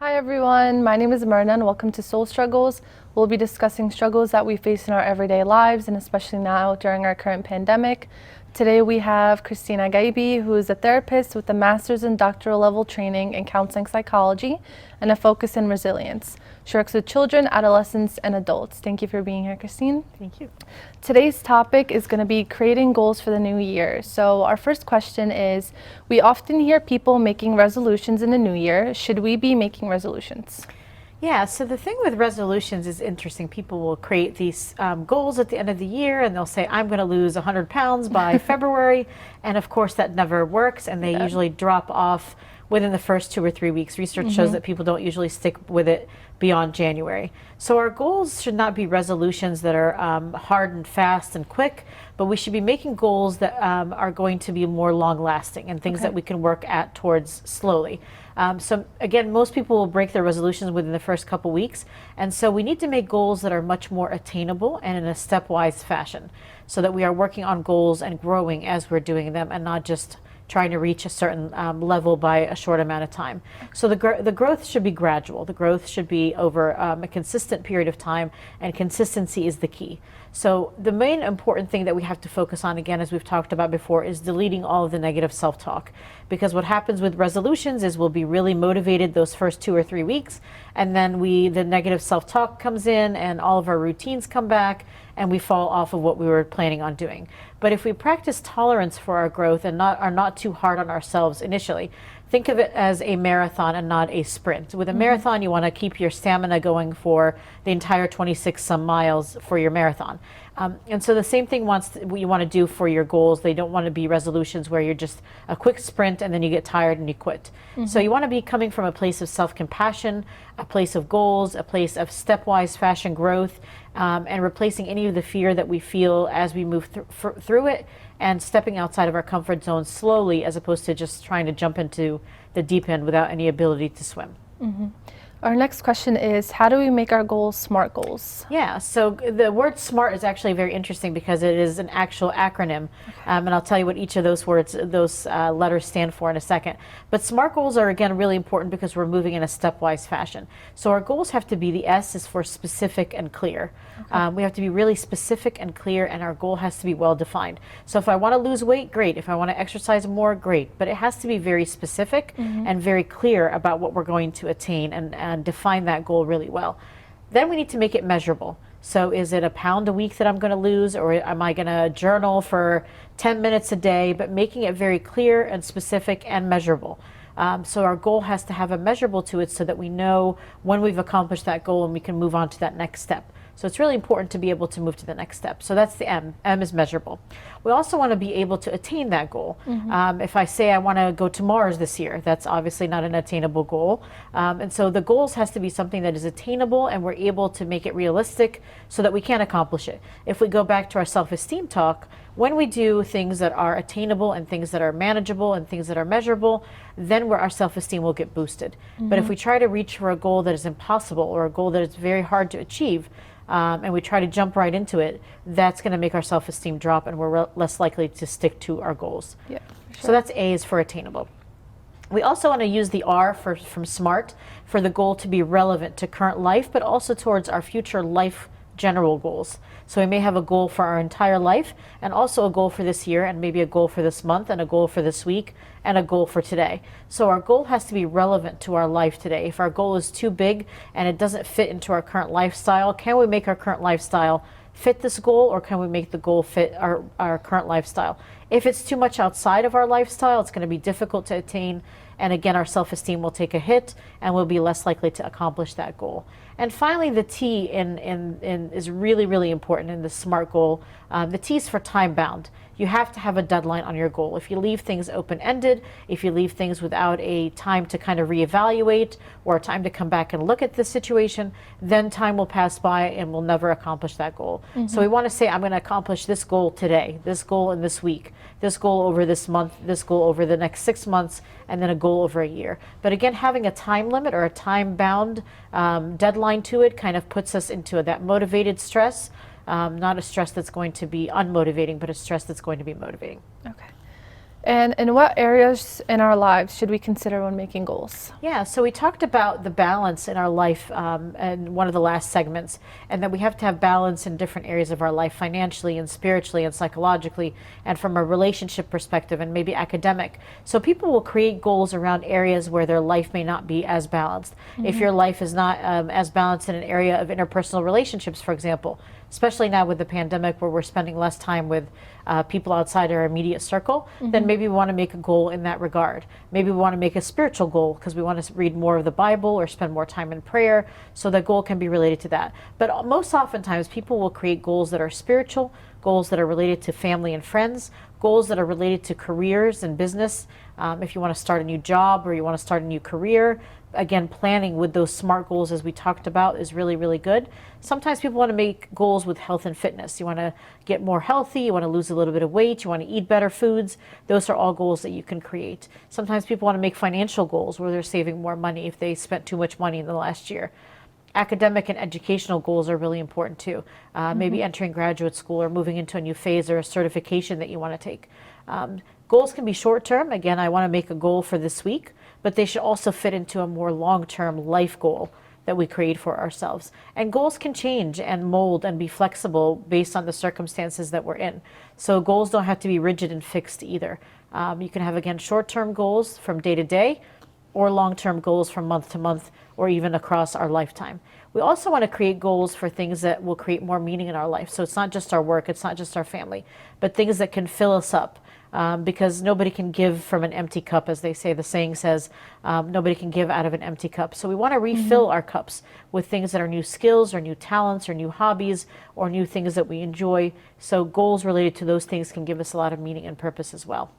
Hi everyone, my name is Merna and welcome to Soul Struggles. We'll be discussing struggles that we face in our everyday lives and especially now during our current pandemic. Today we have Christina Agaibi, who is a therapist with a master's and doctoral level training in counseling psychology and a focus in resilience. She works with children, adolescents, and adults. Thank you for being here, Christine. Thank you. Today's topic is going to be creating goals for the new year. So our first question is, we often hear people making resolutions in the new year. Should we be making resolutions? Yeah, so the thing with resolutions is interesting. People will create these goals at the end of the year and they'll say, I'm going to lose 100 pounds by February. And of course, that never works. And they usually drop off within the first 2 or 3 weeks. Research shows that people don't usually stick with it beyond January. So our goals should not be resolutions that are hard and fast and quick, but we should be making goals that are going to be more long lasting and things that we can work at towards slowly. So again, most people will break their resolutions within the first couple weeks. And so we need to make goals that are much more attainable and in a stepwise fashion so that we are working on goals and growing as we're doing them and not just trying to reach a certain level by a short amount of time. So the growth should be gradual. The growth should be over a consistent period of time, and consistency is the key. So the main important thing that we have to focus on, again, as we've talked about before, is deleting all of the negative self-talk. Because what happens with resolutions is we'll be really motivated those first 2 or 3 weeks, and then the negative self-talk comes in and all of our routines come back and we fall off of what we were planning on doing. But if we practice tolerance for our growth and are not too hard on ourselves initially, think of it as a marathon and not a sprint. With a marathon, you want to keep your stamina going for the entire 26 some miles for your marathon. And so the same thing you want to do for your goals. They don't want to be resolutions where you're just a quick sprint and then you get tired and you quit. So you want to be coming from a place of self-compassion, a place of goals, a place of stepwise fashion growth, and replacing any of the fear that we feel as we move through it, and stepping outside of our comfort zone slowly as opposed to just trying to jump into the deep end without any ability to swim. Our next question is, how do we make our goals SMART goals? Yeah, so the word SMART is actually very interesting because it is an actual acronym, and I'll tell you what each of those letters stand for in a second. But SMART goals are, again, really important because we're moving in a stepwise fashion. So our goals have to be, the S is for specific and clear. We have to be really specific and clear, and our goal has to be well defined. So if I want to lose weight, great. If I want to exercise more, great. But it has to be very specific and very clear about what we're going to attain and define that goal really well. Then we need to make it measurable. So is it a pound a week that I'm going to lose, or am I going to journal for 10 minutes a day, but making it very clear and specific and measurable. So our goal has to have a measurable to it so that we know when we've accomplished that goal and we can move on to that next step. So it's really important to be able to move to the next step. So that's the M. M is measurable. We also want to be able to attain that goal. If I say I want to go to Mars this year, that's obviously not an attainable goal. And so the goals has to be something that is attainable and we're able to make it realistic so that we can accomplish it. If we go back to our self-esteem talk, when we do things that are attainable and things that are manageable and things that are measurable, then where our self-esteem will get boosted. But if we try to reach for a goal that is impossible or a goal that is very hard to achieve, and we try to jump right into it, that's going to make our self-esteem drop and we're less likely to stick to our goals. Yeah, sure. So that's A is for attainable. We also want to use the R from SMART for the goal to be relevant to current life, but also towards our future life general goals. So we may have a goal for our entire life and also a goal for this year and maybe a goal for this month and a goal for this week and a goal for today. So our goal has to be relevant to our life today. If our goal is too big and it doesn't fit into our current lifestyle, can we make our current lifestyle fit this goal, or can we make the goal fit our current lifestyle? If it's too much outside of our lifestyle, it's going to be difficult to attain. And again, our self-esteem will take a hit and we'll be less likely to accomplish that goal. And finally, the T is really, really important in the SMART goal. The T is for time bound. You have to have a deadline on your goal. If you leave things open-ended, if you leave things without a time to kind of reevaluate or a time to come back and look at the situation, then time will pass by and we'll never accomplish that goal. So we want to say, I'm going to accomplish this goal today, this goal in this week, this goal over this month, this goal over the next 6 months, and then a goal over a year. But again, having a time limit or a time-bound deadline to it kind of puts us into that motivated stress. Not a stress that's going to be unmotivating, but a stress that's going to be motivating. Okay. And in what areas in our lives should we consider when making goals? Yeah, so we talked about the balance in our life in one of the last segments, and that we have to have balance in different areas of our life, financially and spiritually and psychologically, and from a relationship perspective and maybe academic. So people will create goals around areas where their life may not be as balanced. If your life is not as balanced in an area of interpersonal relationships, for example, especially now with the pandemic where we're spending less time with people outside our immediate circle, then maybe we want to make a goal in that regard. Maybe we want to make a spiritual goal because we want to read more of the Bible or spend more time in prayer, so that goal can be related to that. But most oftentimes people will create goals that are spiritual, goals that are related to family and friends, goals that are related to careers and business. If you want to start a new job or you want to start a new career, again, planning with those SMART goals, as we talked about, is really, really good. Sometimes people want to make goals with health and fitness. You want to get more healthy, you want to lose a little bit of weight, you want to eat better foods. Those are all goals that you can create. Sometimes people want to make financial goals where they're saving more money if they spent too much money in the last year. Academic and educational goals are really important too. Maybe entering graduate school or moving into a new phase or a certification that you want to take. Goals can be short term. Again, I want to make a goal for this week, but they should also fit into a more long-term life goal that we create for ourselves. And goals can change and mold and be flexible based on the circumstances that we're in. So goals don't have to be rigid and fixed either. You can have, again, short-term goals from day to day, or long-term goals from month to month, or even across our lifetime. We also want to create goals for things that will create more meaning in our life. So it's not just our work, it's not just our family, but things that can fill us up. Because nobody can give from an empty cup, as they say. The saying says, nobody can give out of an empty cup. So we want to refill our cups with things that are new skills or new talents or new hobbies or new things that we enjoy. So goals related to those things can give us a lot of meaning and purpose as well.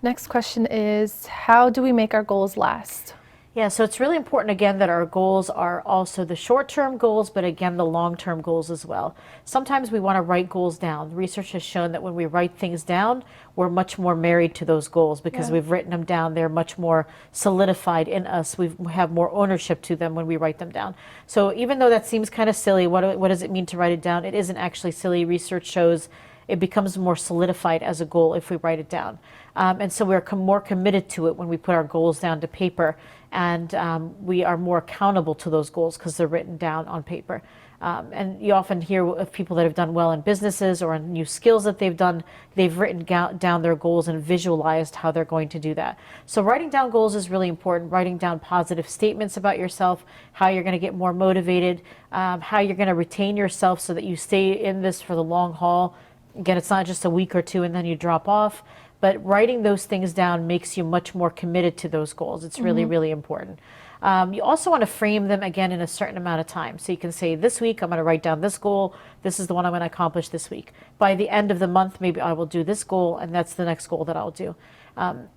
Next question is, how do we make our goals last? Yeah, so it's really important, again, that our goals are also the short-term goals, but again, the long-term goals as well. Sometimes we want to write goals down. Research has shown that when we write things down, we're much more married to those goals because we've written them down. They're much more solidified in us. We have more ownership to them when we write them down. So even though that seems kind of silly, what does it mean to write it down? It isn't actually silly. Research shows it becomes more solidified as a goal if we write it down. And so we're more committed to it when we put our goals down to paper, and we are more accountable to those goals because they're written down on paper. And you often hear of people that have done well in businesses or in new skills that they've done, they've written down their goals and visualized how they're going to do that. So writing down goals is really important. Writing down positive statements about yourself, how you're going to get more motivated, how you're going to retain yourself so that you stay in this for the long haul. Again, it's not just a week or two and then you drop off, but writing those things down makes you much more committed to those goals. It's really, really important. You also want to frame them, again, in a certain amount of time. So you can say, this week I'm going to write down this goal. This is the one I'm going to accomplish this week. By the end of the month, maybe I will do this goal, and that's the next goal that I'll do.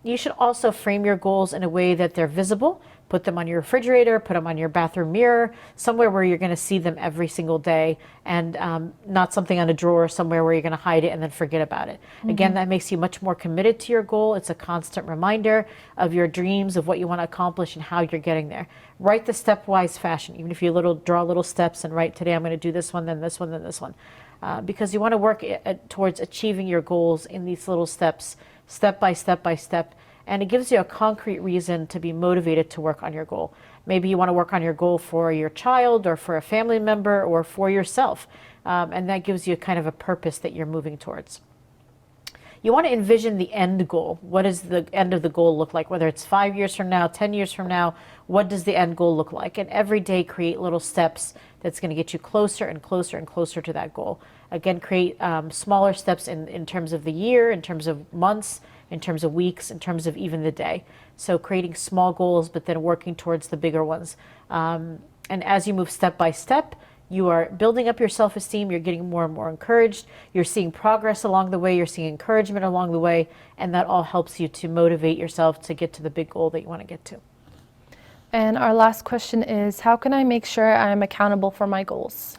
You should also frame your goals in a way that they're visible. Put them on your refrigerator, put them on your bathroom mirror, somewhere where you're going to see them every single day, and not something on a drawer somewhere where you're going to hide it and then forget about it. Again, that makes you much more committed to your goal. It's a constant reminder of your dreams, of what you want to accomplish and how you're getting there. Write the stepwise fashion, even if you draw little steps and write, today I'm going to do this one, then this one, then this one. Because you want to work towards achieving your goals in these little steps, step by step by step. And it gives you a concrete reason to be motivated to work on your goal. Maybe you want to work on your goal for your child or for a family member or for yourself. And that gives you kind of a purpose that you're moving towards. You want to envision the end goal. What does the end of the goal look like? Whether it's 5 years from now, 10 years from now, what does the end goal look like? And every day create little steps that's going to get you closer and closer and closer to that goal. Again, create smaller steps in terms of the year, in terms of months, in terms of weeks, in terms of even the day. So creating small goals, but then working towards the bigger ones. And as you move step by step, you are building up your self-esteem, you're getting more and more encouraged, you're seeing progress along the way, you're seeing encouragement along the way, and that all helps you to motivate yourself to get to the big goal that you want to get to. And our last question is, how can I make sure I'm accountable for my goals?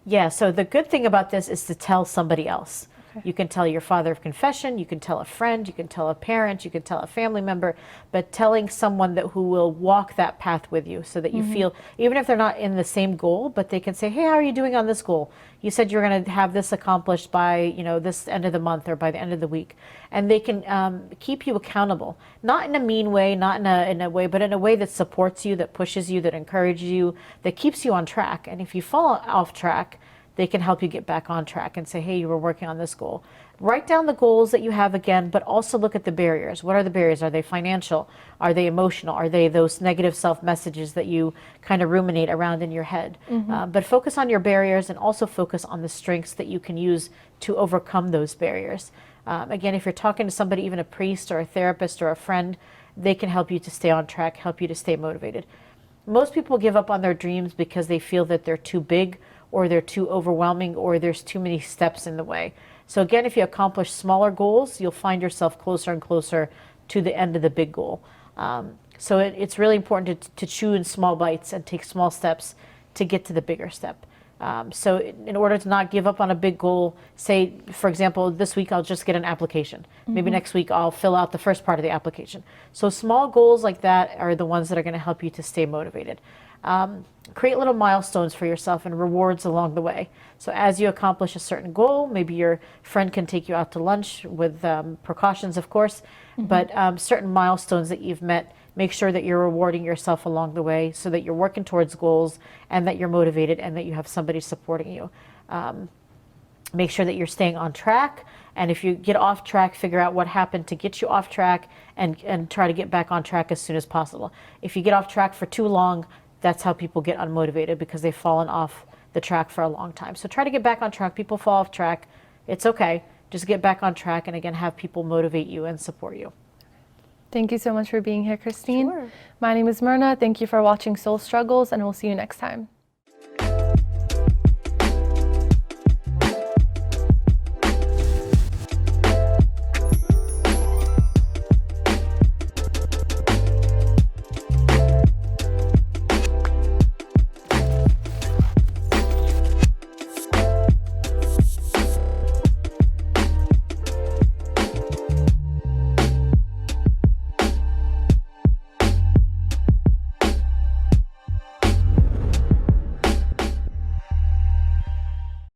Yeah, so the good thing about this is to tell somebody else. You can tell your father of confession, you can tell a friend, you can tell a parent, you can tell a family member, but telling someone that who will walk that path with you so that you feel, even if they're not in the same goal, but they can say, hey, how are you doing on this goal? You said you're going to have this accomplished by, you know, this end of the month or by the end of the week. And they can keep you accountable, not in a mean way, not in a way, but in a way that supports you, that pushes you, that encourages you, that keeps you on track. And if you fall off track, they can help you get back on track and say, hey, you were working on this goal. Write down the goals that you have again, but also look at the barriers. What are the barriers? Are they financial? Are they emotional? Are they those negative self-messages that you kind of ruminate around in your head? But focus on your barriers and also focus on the strengths that you can use to overcome those barriers. Again, if you're talking to somebody, even a priest or a therapist or a friend, they can help you to stay on track, help you to stay motivated. Most people give up on their dreams because they feel that they're too big, or they're too overwhelming, or there's too many steps in the way. So again, if you accomplish smaller goals, you'll find yourself closer and closer to the end of the big goal. So it's really important to chew in small bites and take small steps to get to the bigger step. So in order to not give up on a big goal, say, for example, this week I'll just get an application. Maybe next week I'll fill out the first part of the application. So small goals like that are the ones that are going to help you to stay motivated. Create little milestones for yourself and rewards along the way. So as you accomplish a certain goal, maybe your friend can take you out to lunch with precautions, of course, but certain milestones that you've met, make sure that you're rewarding yourself along the way so that you're working towards goals and that you're motivated and that you have somebody supporting you. Make sure that you're staying on track. And if you get off track, figure out what happened to get you off track and try to get back on track as soon as possible. If you get off track for too long, that's how people get unmotivated, because they've fallen off the track for a long time. So try to get back on track. People fall off track. It's okay. Just get back on track and again, have people motivate you and support you. Thank you so much for being here, Christine. Sure. My name is Merna. Thank you for watching Soul Struggles, and we'll see you next time.